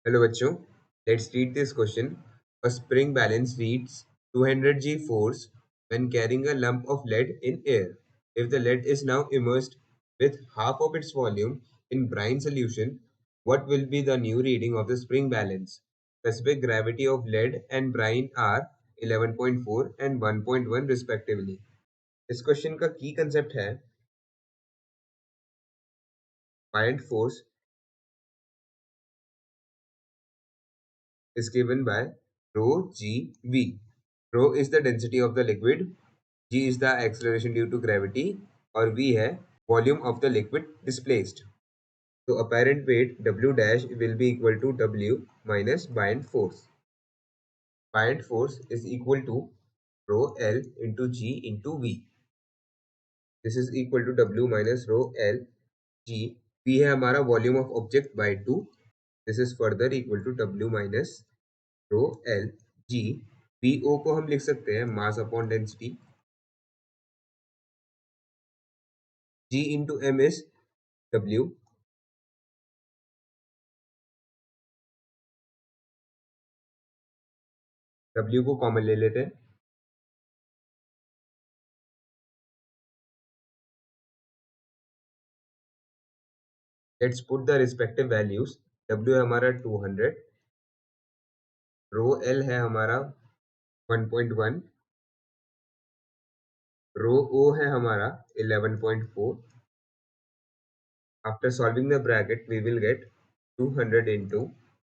Hello बच्चों, let's read this question. A spring balance reads 200 G force when carrying a lump of lead in air. If the lead is now immersed with half of its volume in brine solution, what will be the new reading of the spring balance? Specific gravity of lead and brine are 11.4 and 1.1 respectively. इस question का की concept है buoyant force is given by rho g v. Rho is the density of the liquid, g is the acceleration due to gravity और v है volume of the liquid displaced. So apparent weight W dash will be equal to W minus buoyant force. Buoyant force is equal to rho L into G into V. This is equal to W minus rho L G. V है हमारा volume of object by 2. This is further equal to W minus rho L G. VO को हम लिख सकते हैं mass upon density. G into M is W. W को common ले लेते हैं. Let's put the respective values. W है हमारा 200. Rho L है हमारा 1.1. Rho O है हमारा 11.4. After solving the bracket, we will get 200 into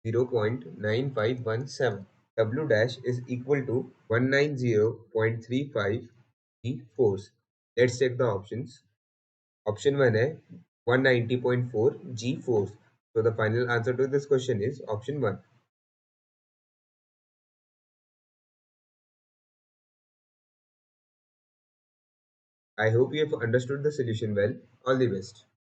0.9517. W dash is equal to 190.35 G force. Let's check the options. Option 1 है 190.4 G force. So the final answer to this question is option 1. I hope you have understood the solution well. All the best.